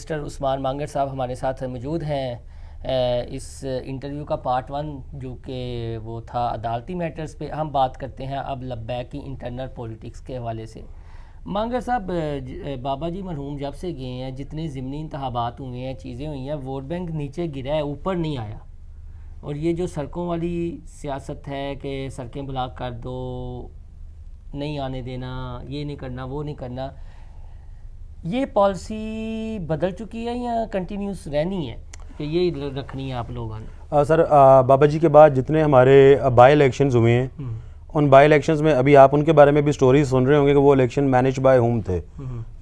Mister Usman मांगर साहब हमारे साथ मौजूद हैं। इस इंटरव्यू का पार्ट 1 जो कि वो था अदालती मैटर्स पे, हम बात करते हैं अब लब्बैक की इंटरनल पॉलिटिक्स के हवाले से। मांगर साहब, बाबा जी मरहूम जब से गए हैं, जितने ज़िमनी इंतखाबात हुए हैं, चीज़ें हुई हैं, वोट बैंक नीचे गिरा है, ऊपर नहीं आया। और ये जो सड़कों वाली सियासत है कि सड़कें ब्लॉक कर दो, नहीं आने देना, ये नहीं करना, वो नहीं करना, ये पॉलिसी बदल चुकी है या कंटिन्यूस रहनी है कि ये रखनी है आप लोगों ने? सर, बाबा जी के बाद जितने हमारे बाई इलेक्शंस हुए हैं, उन बाई इलेक्शंस में अभी आप उनके बारे में भी स्टोरीज सुन रहे होंगे कि वो इलेक्शन मैनेज बाय होम थे।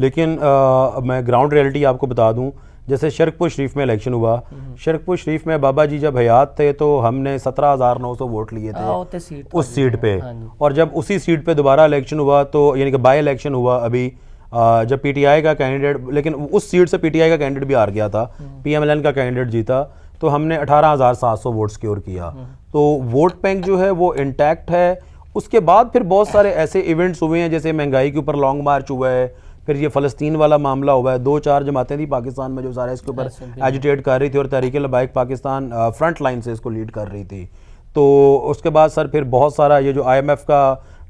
लेकिन मैं ग्राउंड रियलिटी आपको बता दूं, जैसे शरकपुर शरीफ में इलेक्शन हुआ, शरकपुर शरीफ में बाबा जी जब हयात थे तो हमने 17,900 वोट लिए थे उस सीट पे। और जब उसी सीट पे दोबारा इलेक्शन हुआ, तो यानी कि बाई इलेक्शन हुआ अभी, जब पीटीआई का कैंडिडेट, लेकिन उस सीट से पीटीआई का कैंडिडेट भी हार गया था, पीएमएलएन का कैंडिडेट जीता, तो हमने 18,700 वोट सिक्योर किया। तो वोट बैंक जो है वो इंटैक्ट है। उसके बाद फिर बहुत सारे ऐसे इवेंट्स हुए हैं, जैसे महंगाई के ऊपर लॉन्ग मार्च हुआ है, फिर ये फ़लस्तीन वाला मामला हुआ है, 2-4 जमातें थी पाकिस्तान में जो सारे इसके ऊपर एजिटेट कर रही थी, और तहरीक लबाइक पाकिस्तान फ्रंट लाइन से इसको लीड कर रही थी। तो उसके बाद सर फिर बहुत सारा ये जो IMF का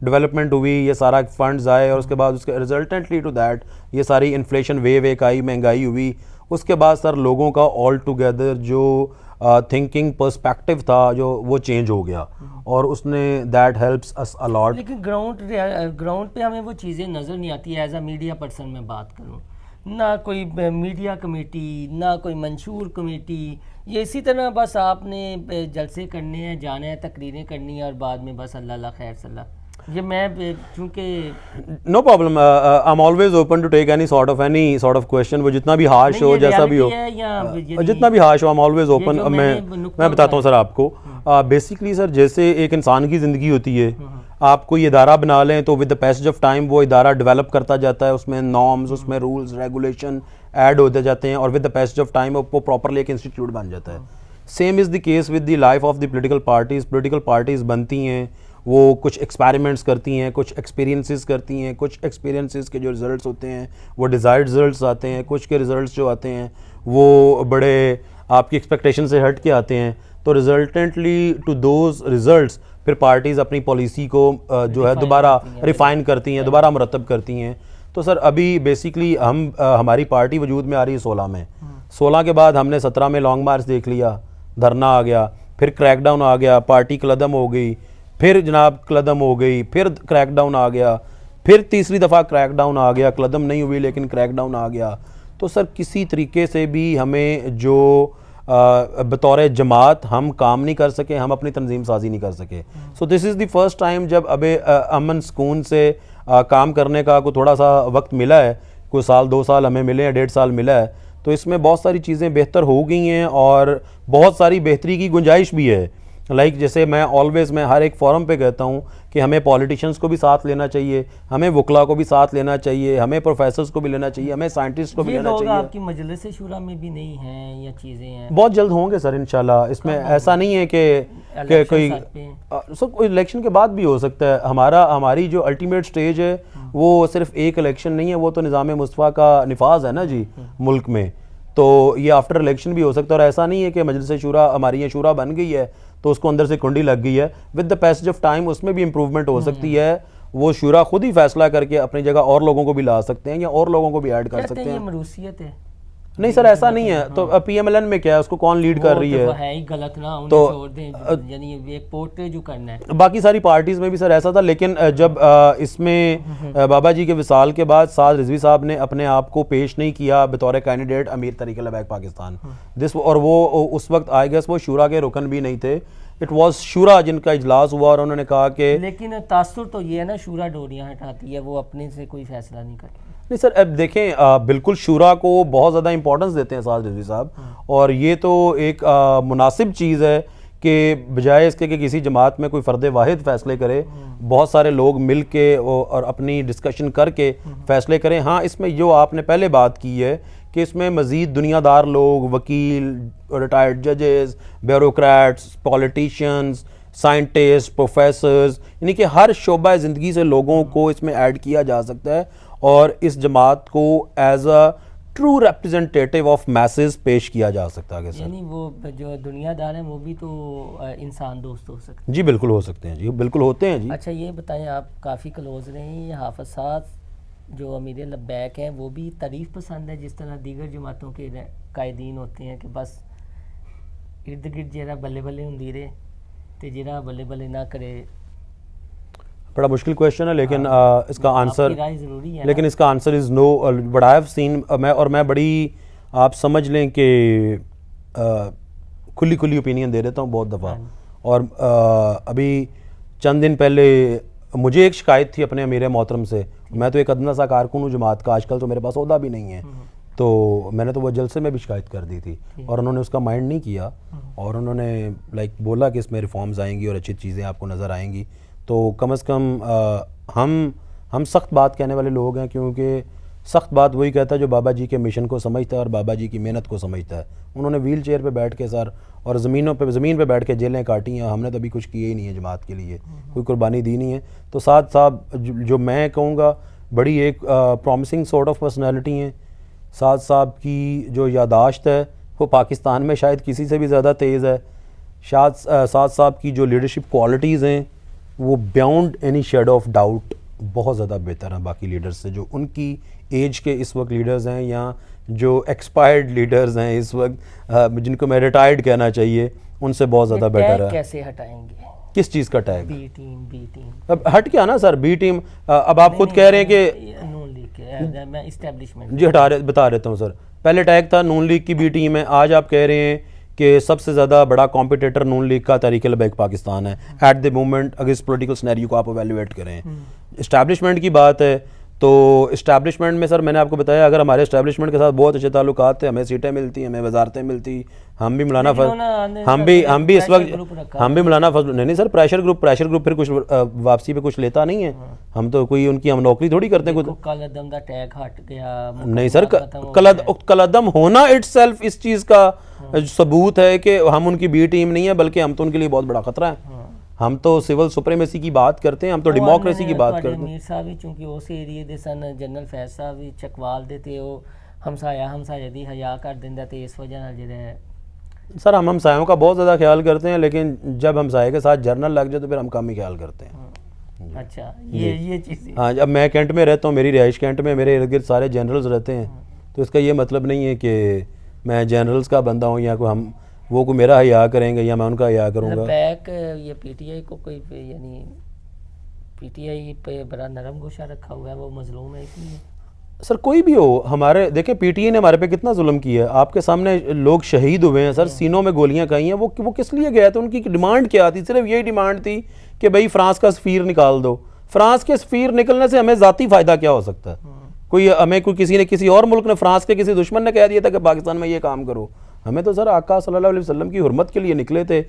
डेवलपमेंट हुई, ये सारा फंड्स आए, और उसके बाद उसके रिजल्टेंटली टू दैट ये सारी इन्फ्लेशन वेव एक आई, महंगाई हुई। उसके बाद सर लोगों का ऑल टुगेदर जो थिंकिंग पर्सपेक्टिव था जो वो चेंज हो गया, और उसने that helps us a lot. लेकिन ग्राउंड पे हमें वो चीज़ें नज़र नहीं आती। एज अ मीडिया पर्सन मैं बात करूँ, ना कोई मीडिया कमेटी, ना कोई मंशूर कमेटी, ये इसी तरह बस आपने जलसे करने हैं, जाने हैं, तकरीरें करनी है, और बाद में बस अल्लाह ला खैर सल्ला। ये मैं चूँकि no problem, I am always open to take any sort of question, वो जितना भी हार्श हो, जैसा भी हो, जितना भी हार्श हो, आई एम ऑलवेज ओपन। मैं बताता हूँ सर आपको, बेसिकली सर जैसे एक इंसान की ज़िंदगी होती है, आप कोई इदारा बना लें तो with the passage of time वो इदारा डेवलप करता जाता है, उसमें नॉर्म्स, उसमें रूल्स रेगुलेशन ऐड होते जाते हैं, और with the passage of time वो प्रॉपरली एक इंस्टीट्यूट बन जाता है। Same is the case with the life of the political parties बनती हैं, वो कुछ एक्सपेरिमेंट्स करती हैं, कुछ एक्सपीरियंसेस करती हैं, कुछ एक्सपीरियंसेस के जो रिजल्ट्स होते हैं वो डिज़ायर्ड रिजल्ट्स आते हैं, कुछ के रिजल्ट्स जो आते हैं वो बड़े आपकी एक्सपेक्टेशन से हट के आते हैं। तो रिजल्टेंटली टू दोज रिजल्ट्स फिर पार्टीज़ अपनी पॉलिसी को जो है दोबारा रिफ़ाइन करती हैं, दोबारा मुरतब करती हैं। तो सर अभी बेसिकली हमारी पार्टी वजूद में आ रही है 16 में। 16 के बाद हमने 17 में लॉन्ग मार्च देख लिया, धरना आ गया, फिर क्रैकडाउन आ गया, पार्टी कलदम हो गई, फिर जनाब कलदम हो गई, फिर क्रैकडाउन आ गया, फिर तीसरी दफ़ा क्रैकडाउन आ गया, कलदम नहीं हुई लेकिन क्रैकडाउन आ गया। तो सर किसी तरीके से भी हमें जो बतौर जमात हम काम नहीं कर सके, हम अपनी तंजीम साजी नहीं कर सके। So this is the first time जब अब अमन सुकून से काम करने का कोई थोड़ा सा वक्त मिला है, कोई साल 2 साल हमें मिले हैं, 1.5 साल मिला है, तो इसमें बहुत सारी चीज़ें बेहतर हो गई हैं, और बहुत सारी बेहतरी की गुंजाइश भी है। जैसे मैं हर एक फोरम पे कहता हूँ कि हमें पॉलिटिशियंस को भी साथ लेना चाहिए, हमें वकला को भी साथ लेना चाहिए, हमें प्रोफेसर्स को भी लेना चाहिए, हमें साइंटिस्ट को भी लेना चाहिए। आपकी मजलिस शूरा में भी नहीं हैं या चीज़ें हैं? बहुत जल्द होंगे सर इंशाल्लाह। इसमें ऐसा नहीं है कि कोई सब इलेक्शन के बाद भी हो सकता है। हमारी जो अल्टीमेट स्टेज है वो सिर्फ एक इलेक्शन नहीं है, वो तो निज़ाम मुस्तफ़ा का निफाज है ना जी मुल्क में। तो ये आफ्टर इलेक्शन भी हो सकता है, और ऐसा नहीं है कि मजलिस शूरा हमारी ये शूरा बन गई है तो उसको अंदर से कुंडी लग गई है। With the passage of time उसमें भी इम्प्रूवमेंट हो सकती है। वो शूरा खुद ही फैसला करके अपनी जगह और लोगों को भी ला सकते हैं, या और लोगों को भी ऐड कर सकते हैं। मरूसियत है? नहीं सर, ऐसा नहीं है। तो पीएमएलएन में क्या है, उसको कौन लीड कर रही है ही गलत ना, तो छोड़ दें, यानी एक पोर्ट्रेट जो करना है। बाकी सारी पार्टीज में भी सर ऐसा था, लेकिन जब इसमें बाबा जी के विसाल के बाद साद रिजवी साहब ने अपने आप को पेश नहीं किया बतौर कैंडिडेट अमीर तरीके लबैक पाकिस्तान और वो उस वक्त आई गेस वो शूरा के रुकन भी नहीं थे। इट वॉज शूरा जिनका इजलास हुआ, और उन्होंने कहा कि लेकिन तासुर तो ये है ना, शूरा डोरियां हटाती है, वो अपने से कोई फैसला नहीं करती। नहीं सर, अब देखें, बिल्कुल शूरा को बहुत ज़्यादा इंपॉर्टेंस देते हैं साद रिजवी साहब, और ये तो एक मुनासिब चीज़ है कि बजाय इसके कि किसी जमात में कोई फ़र्द वाहिद फ़ैसले करे, बहुत सारे लोग मिल के और अपनी डिस्कशन करके फ़ैसले करें। हाँ, इसमें जो आपने पहले बात की है कि इसमें मज़ीद दुनियादार लोग, वकील, रिटायर्ड जजेस, ब्यूरोक्रेट्स, पॉलिटिशियंस, साइंटिस्ट, प्रोफेसर्स, यानी कि हर शोबा ज़िंदगी से लोगों को इसमें ऐड किया जा सकता है, और इस जमात को as a true representative of message पेश किया जा सकता है सर। यानी वो जो दुनियादार हैं वो भी तो इंसान दोस्त हो सकते हैं? जी बिल्कुल हो सकते हैं जी, बिल्कुल होते हैं जी। अच्छा ये बताएं, आप काफ़ी क्लोज रहे हैं, हाफिज साहब जो अमीर लब्बैक हैं वो भी तारीफ़ पसंद है जिस तरह दीगर जमातों के कायदीन होते हैं कि बस इर्द गिर्द जरा बल्ले बल्ले होंदी रहे तो जरा बल्ले बल्ले ना करे? बड़ा मुश्किल क्वेश्चन है लेकिन इसका आंसर ज़रूरी है, लेकिन इसका answer is no. But I have seen, मैं बड़ी आप समझ लें कि खुली खुली ओपिनियन दे देता हूँ बहुत दफ़ा। और अभी चंद दिन पहले मुझे एक शिकायत थी अपने अमीर मोहतरम से। मैं तो एक अदना सा कारकुन हूँ जमात का, आजकल तो मेरे पास ओहदा भी नहीं है, तो मैंने तो वो जलसे में भी शिकायत कर दी थी और उन्होंने उसका माइंड नहीं किया और उन्होंने लाइक बोला कि इसमें रिफॉर्म्स आएंगी और अच्छी चीज़ें आपको नज़र आएंगी। तो कम से कम हम सख्त बात कहने वाले लोग हैं, क्योंकि सख्त बात वही कहता है जो बाबा जी के मिशन को समझता है और बाबा जी की मेहनत को समझता है। उन्होंने व्हील चेयर पर बैठ के सर और ज़मीन पे बैठ के जेलें काटी हैं, हमने तो अभी कुछ किए ही नहीं है जमात के लिए, कोई कुर्बानी दी नहीं है। तो साथ साहब जो मैं कहूँगा बड़ी एक प्रॉमिसिंग सॉर्ट ऑफ पर्सनैलिटी हैं। साथ साहब की जो यादाश्त है वो पाकिस्तान में शायद किसी से भी ज़्यादा तेज़ है। साथ साहब की जो लीडरशिप क्वालिटीज़ हैं वो beyond any shadow of doubt बहुत ज़्यादा बेहतर हैं बाकी लीडर्स से, जो उनकी एज के इस वक्त लीडर्स हैं या जो एक्सपायर्ड लीडर्स हैं इस वक्त, जिनको मैं रिटायर्ड कहना चाहिए, उनसे बहुत ज़्यादा बेटर है। कैसे हटाएंगे? किस चीज़ का टैग? B team. अब हट गया ना सर बी टीम। अब आप खुद कह रहे हैं कि नून लीग मैं एस्टेब्लिशमेंट जी बता देता हूँ सर। पहले टैग था नून लीग की बी टीम है, आज आप कह रहे हैं कि सबसे ज़्यादा बड़ा कॉम्पिटिटर नून लीग का तहरीक-ए-लबैक पाकिस्तान है एट द मोमेंट। अगर इस पोलिटिकल सिनेरियो को आप एवेल्युएट करें, इस्टेब्लिशमेंट की बात है तो इस्टेब्लिशमेंट में सर मैंने आपको बताया अगर हमारे इस्टेब्लिशमेंट के साथ बहुत अच्छे ताल्लुकात थे, हमें सीटें मिलती, हमें वजारतें मिलती, हम भी मौलाना हम भी इस वक्त हम भी मौलाना फजल नहीं सर प्रेशर ग्रुप फिर कुछ वापसी पे कुछ लेता नहीं है। हम तो कोई उनकी हम नौकरी थोड़ी करते हैं। कलअदम दा टैग हट गया नहीं सर, कलअदम होना इटसेल्फ इस चीज़ का सबूत है कि हम उनकी बी टीम नहीं है, बल्कि हम तो उनके लिए बहुत बड़ा खतरा है। हम तो सिविल सुप्रीमेसी की बात करते हैं, हम तो डेमोक्रेसी की बात करते हैं। मीर साहब भी चूंकि उस एरिया दे सन जनरल फैज साहब भी चकवाल दे ते ओ हमसाया दी हया कर दिंदा ते इस वजह नाल जेड़ा सर हम हमसायों का बहुत ज़्यादा ख्याल करते हैं, लेकिन जब हमसाये के साथ जर्नल लग जाए तो फिर हम कम ही ख्याल करते हैं। अच्छा ये चीज़। हाँ, जब मैं कैंट में रहता हूँ, मेरी रिहाइश कैंट में, मेरे इर्द गिर्द सारे जनरल्स रहते हैं, तो इसका ये मतलब नहीं है कि मैं जनरल्स का बंदा हूँ या कोई हम वो को मेरा हया करेंगे या मैं उनका हया करूँगा। बैक ये पीटीआई को कोई यानी पीटीआई पे बड़ा नरम गोशा रखा हुआ है, वो मजलूम है इसलिए? सर कोई भी हो, हमारे देखें पीटीआई ने हमारे पे कितना जुल्म किया है, आपके सामने लोग शहीद हुए हैं सर, सीनों में गोलियां खाई हैं। वो किस लिए गया था? उनकी डिमांड क्या थी? सिर्फ यही डिमांड थी कि भाई फ्रांस का सफ़ीर निकाल दो। फ्रांस के सफ़ीर निकलने से हमें ज़ाती फ़ायदा क्या हो सकता है? हमें किसी और मुल्क ने, फ्रांस के किसी दुश्मन ने कह दिया था कि पाकिस्तान में ये काम करो। हमें तो सर आका सल्लल्लाहु अलैहि वसल्लम की हुर्मत के लिए निकले थे,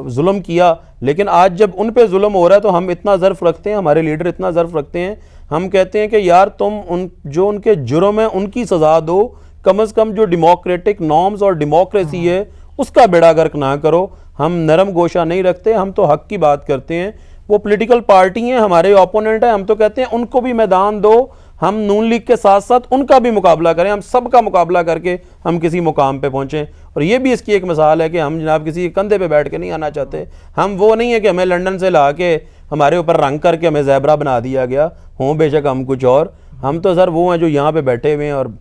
जुल्म किया, लेकिन आज जब उन पे जुल्म हो रहा है तो हम इतना ज़र्फ रखते हैं, हमारे लीडर इतना ज़र्फ रखते हैं, हम कहते हैं कि यार तुम जो उनके जुर्म है उनकी सज़ा दो, कम से कम जो डेमोक्रेटिक नॉर्म्स और डेमोक्रेसी है उसका बेड़ा गर्क ना करो। हम नरम गोशा नहीं रखते, हम तो हक की बात करते हैं। वो पॉलिटिकल पार्टी हैं, हमारे ओपोनेंट हैं, हम तो कहते हैं उनको भी मैदान दो, हम नून लीग के साथ साथ उनका भी मुकाबला करें, हम सबका मुकाबला करके हम किसी मुकाम पे पहुँचें। और ये भी इसकी एक मिसाल है कि हम जनाब किसी कंधे पे बैठ के नहीं आना चाहते। हम वो नहीं है कि हमें लंदन से ला के हमारे ऊपर रंग करके हमें ज़ेबरा बना दिया गया हों, बेशक हम कुछ और। हम तो सर वो हैं जो यहाँ पे बैठे हुए हैं और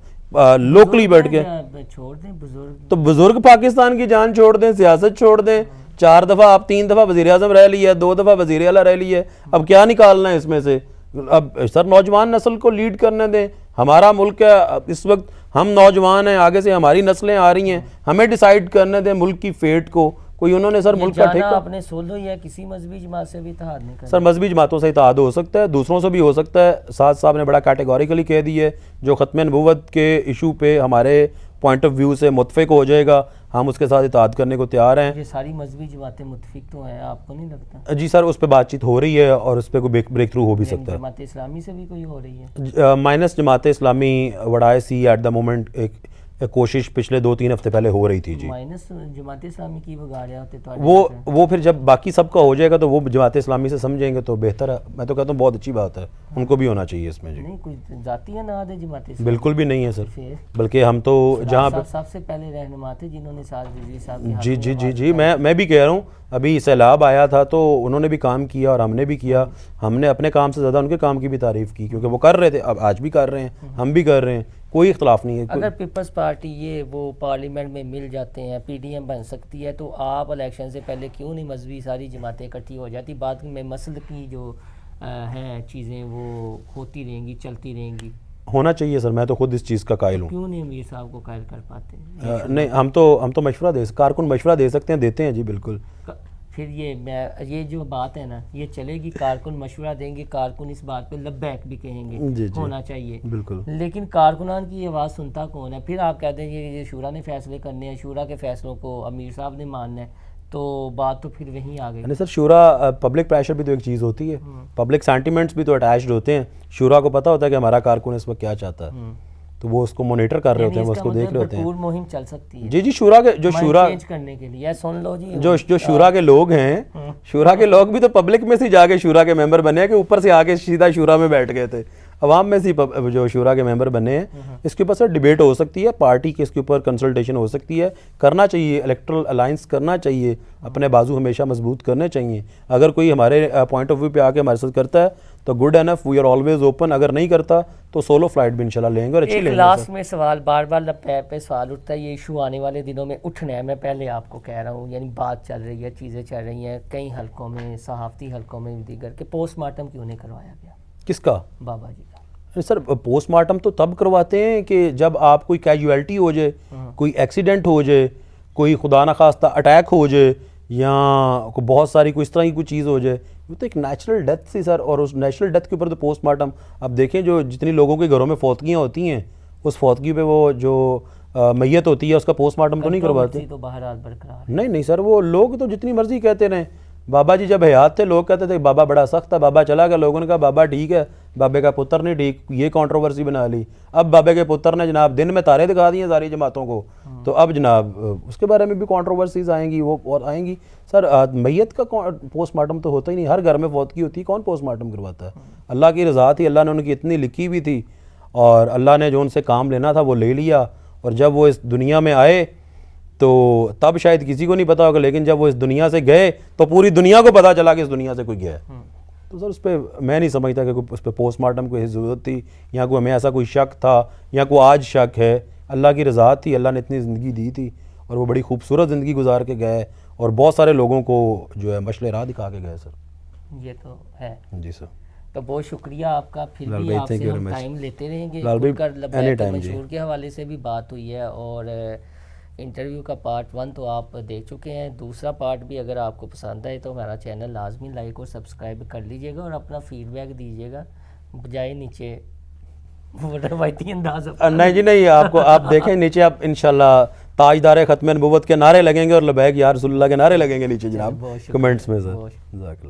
लोकली बैठ के छोड़ दें बुजुर्ग, तो बुजुर्ग पाकिस्तान की जान छोड़ दें, सियासत छोड़ दें। 4 दफ़ा आप 3 दफ़ा वज़ीर आज़म रह ली है, 2 दफ़ा वज़ीर आला रह ली है, अब क्या निकालना है इसमें से? अब सर नौजवान नस्ल को लीड करने दें, हमारा मुल्क है इस वक्त, हम नौजवान हैं, आगे से हमारी नस्लें आ रही हैं, हमें डिसाइड करने दें मुल्क की फेट को। कोई उन्होंने सर मुल्क का ठेका अपने सोलो या किसी मजहबी जमात से भी इत्तेहाद नहीं करना? सर मजहबी जमातों से इत्तेहाद हो सकता है, दूसरों से भी हो सकता है। साथ साहब ने बड़ा कैटेगोरिकली कह दी है, जो ख़त्म नबूवत के इशू पे हमारे पॉइंट ऑफ व्यू से मुतफिक हो जाएगा, हम उसके साथ इत्तेहाद करने को तैयार हैं। ये सारी मजहबी जमातें मुतफिक तो हैं, आपको नहीं लगता? जी सर, उस पर बातचीत हो रही है और उस पर कोई ब्रेक थ्रू हो भी सकता है। जमात इस्लामी से भी कोई हो रही है? Minus Jamaat Islami what I see at the moment कोशिश पिछले 2-3 हफ्ते पहले हो रही थी जी। माइनस जमात इस्लामी की बगाड़िया होते तो वो फिर जब बाकी सबका हो जाएगा तो वो जमात इस्लामी से समझेंगे तो बेहतर है। मैं तो कहता हूँ बहुत अच्छी बात है, उनको भी होना चाहिए इसमें जी। नहीं कोई जाती है ना जमात इस्लामी, बिल्कुल भी नहीं है सर, बल्कि हम तो जहाँ पे सबसे पहले रहनुमा थे जिन्होंने जी जी जी जी मैं भी कह रहा हूँ, अभी सैलाब आया था तो उन्होंने भी काम किया और हमने भी किया। हमने अपने काम से ज़्यादा उनके काम की भी तारीफ़ की, क्योंकि वो कर रहे थे, अब आज भी कर रहे हैं, हम भी कर रहे हैं, कोई इख्तलाफ नहीं है। अगर पीपल्स पार्टी ये वो पार्लियामेंट में मिल जाते हैं, पीडीएम बन सकती है, तो आप इलेक्शन से पहले क्यों नहीं मजहबी सारी जमातें इकट्ठी हो जाती? बाद में मसल की जो हैं चीज़ें वो होती रहेंगी, चलती रहेंगी। होना चाहिए सर, मैं तो खुद इस चीज़ का कायल हूँ। क्यों नहीं अमीर साहब को कायल कर पाते? नहीं, हम तो मशवरा कारकुन मशवरा दे सकते हैं, देते हैं जी बिल्कुल। फिर ये जो बात है ना, ये चलेगी, कारकुन मशवरा देंगे, कारकुन इस बात पे लब्बैक भी कहेंगे, जी, होना चाहिए बिल्कुल। लेकिन कारकुनान की आवाज़ सुनता कौन है? फिर आप कहते हैं ये शूरा ने फैसले करने हैं, शूरा के फैसलों को अमीर साहब ने मानना है, तो बात तो फिर वहीं आ गई। नहीं सर, शूरा पब्लिक प्रेशर भी तो एक चीज़ होती है, पब्लिक सेंटिमेंट्स भी तो अटैच्ड होते हैं। शूरा को पता होता है कि हमारा कारकुन इस वक्त क्या चाहता है, तो वो उसको मॉनिटर कर रहे होते हैं, वो उसको देख रहे होते हैं। मुहिम चल सकती है जी जी। शूरा के जो शूरा चेंज करने के लिए सुन लो जी, जो शूरा के लोग हैं, शूरा के लोग भी तो पब्लिक में से जाके शूरा के मेंबर बने हैं, कि ऊपर से आके सीधा शूरा में बैठ गए थे, अवाम में से जो शूरा के मेंबर बने हैं। इसके ऊपर सर डिबेट हो सकती है, पार्टी के इसके ऊपर कंसल्टेशन हो सकती है, करना चाहिए, इलेक्टरल अलायंस करना चाहिए, अपने बाजू हमेशा मजबूत करने चाहिए। अगर कोई हमारे पॉइंट ऑफ व्यू पे आके हमारे साथ करता है तो good enough, we are always open. अगर नहीं करता तो सोलो फ्लाइट भी इंशाल्लाह लेंगे और अच्छी लेंगे। लास्ट में सवाल, बार बार लपैप पे सवाल उठता है, ये इशू आने वाले दिनों में उठना है, मैं पहले आपको कह रहा हूँ, यानी बात चल रही है, चीज़ें चल रही हैं कई हलकों में, सहाफ़ती हलकों में, दीगर के पोस्टमार्टम क्यों नहीं करवाया गया? किसका? बाबा जी का। सर पोस्टमार्टम तो तब करवाते हैं कि जब आप कोई कैजुअलिटी हो जाए, कोई एक्सीडेंट हो जाए, कोई खुदा न खास्ता अटैक हो जाए, या बहुत सारी कोई इस तरह की कोई चीज़ हो जाए, वो तो एक नेचुरल डेथ थी सर। और उस नेचुरल डेथ के ऊपर तो पोस्टमार्टम, अब देखें जो जितनी लोगों के घरों में फौतगियाँ होती हैं, उस फौतगी पे वो जो मैयत होती है उसका पोस्टमार्टम तो नहीं करवाते। तो बहरहाल बरकरार नहीं सर, वो लोग तो जितनी मर्जी कहते रहें। बाबा जी जब हयात थे लोग कहते थे बाबा बड़ा सख्त है, बाबा चला गया, लोगों ने कहा बाबा ठीक है, बाबे का पुत्र नहीं ठीक, ये कंट्रोवर्सी बना ली। अब बाबे के पुत्र ने जनाब दिन में तारे दिखा दिए सारी जमातों को, तो अब जनाब उसके बारे में भी कंट्रोवर्सीज आएंगी, वो और आएंगी। सर मैयत का पोस्टमार्टम तो होता ही नहीं, हर घर में फौतगी होती है, कौन पोस्टमार्टम करवाता है? अल्लाह की रज़ा थी, अल्लाह ने उनकी इतनी लिखी भी थी, और अल्लाह ने जो उनसे काम लेना था वो ले लिया। और जब वो इस दुनिया में आए तो तब शायद किसी को नहीं पता होगा, लेकिन जब वो इस दुनिया से गए तो पूरी दुनिया को पता चला कि इस दुनिया से कोई गया है। तो सर उस पर मैं नहीं समझता कि उस पर पोस्टमार्टम की ज़रूरत थी, या कोई हमें ऐसा कोई शक था, या कोई आज शक है। अल्लाह की रज़ा थी, अल्लाह ने इतनी ज़िंदगी दी थी, और वो बड़ी खूबसूरत ज़िंदगी गुजार के गए, और बहुत सारे लोगों को जो है मशले राह दिखा के गए सर। ये तो है जी सर। तो बहुत शुक्रिया आपका, फिर भी आपसे हम टाइम लेते रहेंगे। मशहूर के हवाले से भी बात हुई है, और इंटरव्यू का पार्ट 1 तो आप देख चुके हैं, दूसरा पार्ट भी अगर आपको पसंद आए तो हमारा चैनल लाजमी लाइक और सब्सक्राइब कर लीजिएगा, और अपना फीडबैक दीजिएगा, बजाय नीचे रवायती अंदाज। नहीं जी नहीं, आप देखें नीचे, आप इंशाल्लाह ताजदार ख़त्म नबुव्वत के नारे लगेंगे और लबैक या रसूलुल्लाह के नारे लगेंगे नीचे जनाब कमेंट्स में सर।